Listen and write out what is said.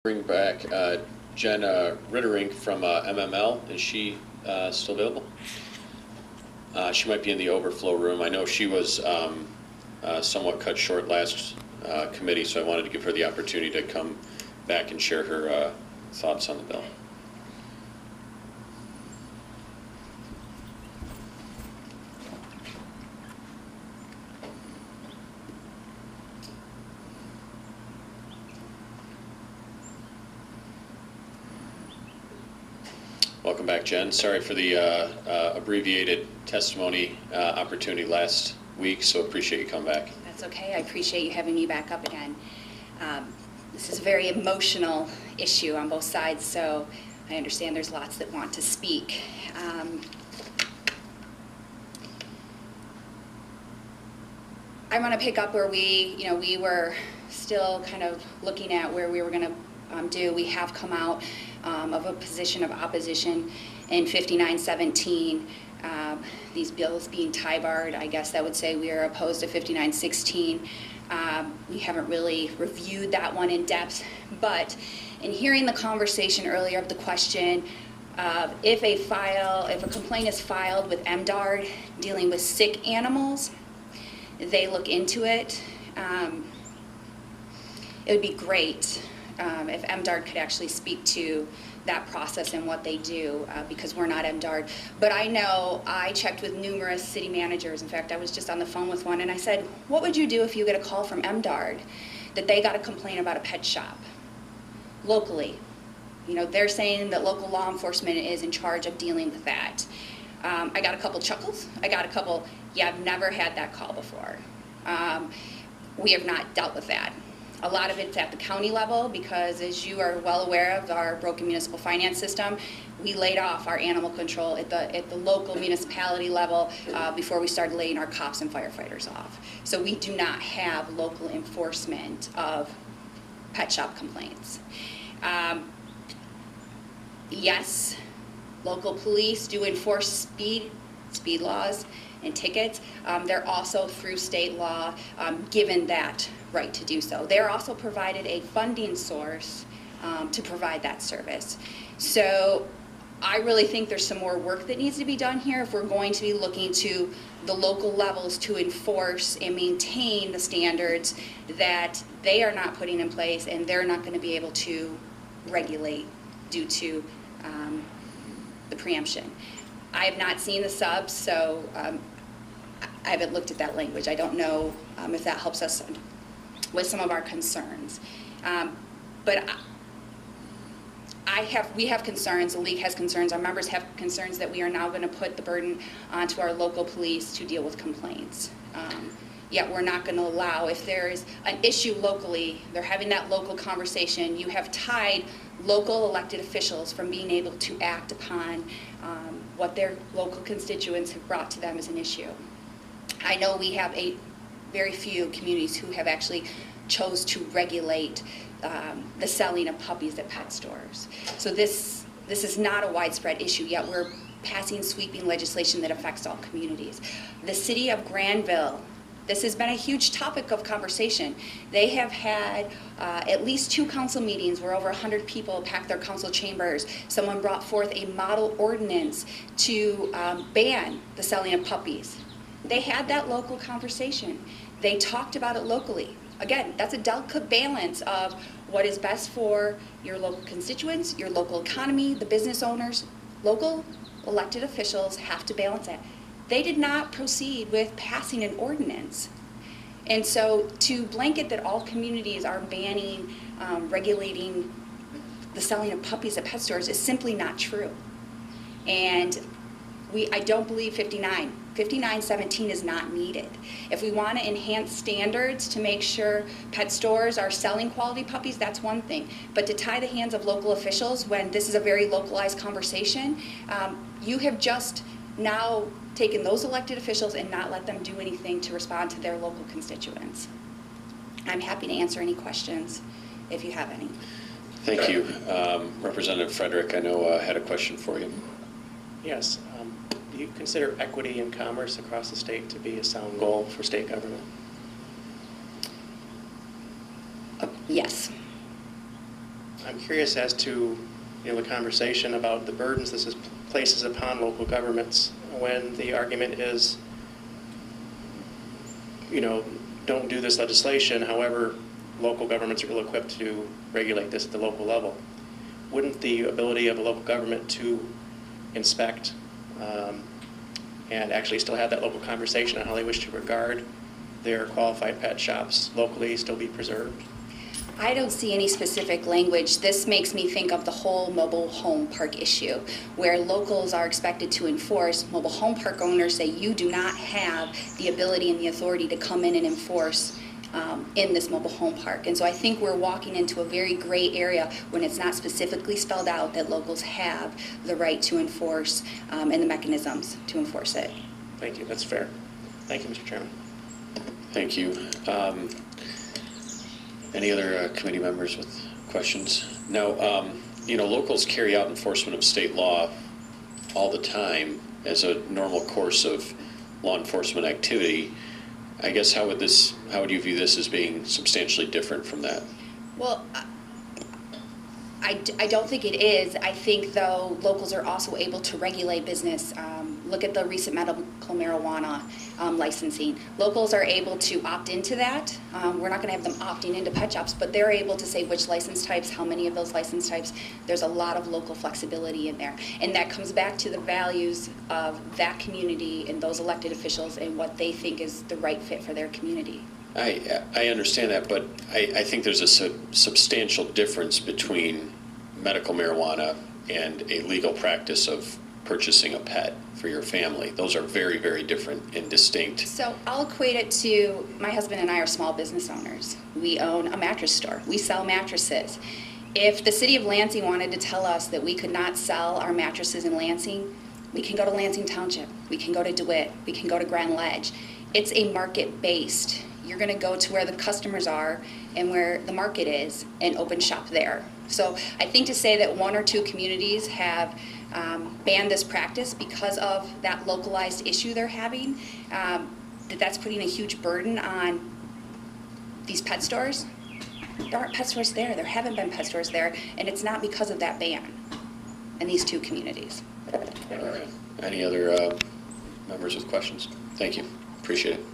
Bring back Jen Rigterink from MML. Is she still available? She might be in the overflow room. I know she was somewhat cut short last committee, so I wanted to give her the opportunity to come back and share her thoughts on the bill. Welcome back, Jen. Sorry for the abbreviated testimony opportunity last week, so appreciate you coming back. That's okay. I appreciate you having me back up again. This is a very emotional issue on both sides, so I understand there's lots that want to speak. I want to pick up where we were still kind of looking at where we were going to do. We have come out of a position of opposition in 5917. These bills being tie-barred, I guess that would say we are opposed to 5916. We haven't really reviewed that one in depth, but in hearing the conversation earlier of the question of if a complaint is filed with MDARD dealing with sick animals, they look into it. It would be great if MDARD could actually speak to that process and what they do, because we're not MDARD. But I know I checked with numerous city managers. In fact, I was just on the phone with one, and I said, what would you do if you get a call from MDARD that they got a complaint about a pet shop locally? You know, they're saying that local law enforcement is in charge of dealing with that. I got a couple chuckles. I got a couple, yeah, I've never had that call before. We have not dealt with that. A lot of it's at the county level because, as you are well aware of our broken municipal finance system, we laid off our animal control at the local municipality level before we started laying our cops and firefighters off. So we do not have local enforcement of pet shop complaints. Yes, local police do enforce speed laws and tickets. They're also, through state law, given that right to do so. They're also provided a funding source to provide that service. So I really think there's some more work that needs to be done here if we're going to be looking to the local levels to enforce and maintain the standards that they are not putting in place and they're not going to be able to regulate due to the preemption. I have not seen the subs, so I haven't looked at that language. I don't know if that helps us with some of our concerns. But we have concerns, the league has concerns, our members have concerns that we are now going to put the burden onto our local police to deal with complaints. Yet we're not going to allow, if there is an issue locally, they're having that local conversation, you have tied local elected officials from being able to act upon what their local constituents have brought to them as an issue. I know we have very few communities who have actually chose to regulate the selling of puppies at pet stores. So this is not a widespread issue, yet we're passing sweeping legislation that affects all communities. The city of Granville, this has been a huge topic of conversation. They have had at least 2 council meetings where over 100 people packed their council chambers. Someone brought forth a model ordinance to ban the selling of puppies. They had that local conversation. They talked about it locally. Again, that's a delicate balance of what is best for your local constituents, your local economy, the business owners. Local elected officials have to balance that. They did not proceed with passing an ordinance. And so to blanket that all communities are banning, regulating the selling of puppies at pet stores is simply not true. And I don't believe 5917 is not needed. If we want to enhance standards to make sure pet stores are selling quality puppies, that's one thing. But to tie the hands of local officials when this is a very localized conversation, you have just now taken those elected officials and not let them do anything to respond to their local constituents. I'm happy to answer any questions if you have any. Thank you. Representative Frederick, I know had a question for you. Yes. Do you consider equity in commerce across the state to be a sound goal for state government? Yes. I'm curious as to, the conversation about the burdens this places upon local governments when the argument is, don't do this legislation, however, local governments are ill-equipped to regulate this at the local level. Wouldn't the ability of a local government to inspect and actually still have that local conversation on how they wish to regard their qualified pet shops locally still be preserved? I don't see any specific language. This makes me think of the whole mobile home park issue, where locals are expected to enforce. Mobile home park owners say you do not have the ability and the authority to come in and enforce in this mobile home park. And so I think we're walking into a very gray area when it's not specifically spelled out that locals have the right to enforce and the mechanisms to enforce it. Thank you. That's fair. Thank you, Mr. Chairman. Thank you. Any other committee members with questions? No. Locals carry out enforcement of state law all the time as a normal course of law enforcement activity. I guess how would you view this as being substantially different from that? Well, I don't think it is. I think, though, locals are also able to regulate business. Look at the recent medical marijuana licensing. Locals are able to opt into that. We're not going to have them opting into pet shops, but they're able to say which license types, how many of those license types. There's a lot of local flexibility in there. And that comes back to the values of that community and those elected officials and what they think is the right fit for their community. I understand that, but I think there's a substantial difference between medical marijuana and a legal practice of purchasing a pet for your family. Those are very, very different and distinct. So I'll equate it to, my husband and I are small business owners. We own a mattress store. We sell mattresses. If the city of Lansing wanted to tell us that we could not sell our mattresses in Lansing, we can go to Lansing Township. We can go to DeWitt. We can go to Grand Ledge. It's a market-based. You're going to go to where the customers are and where the market is and open shop there. So I think to say that one or two communities have banned this practice because of that localized issue they're having, that's putting a huge burden on these pet stores. There aren't pet stores there. There haven't been pet stores there, and it's not because of that ban in these two communities. All right. Any other members with questions? Thank you. Appreciate it.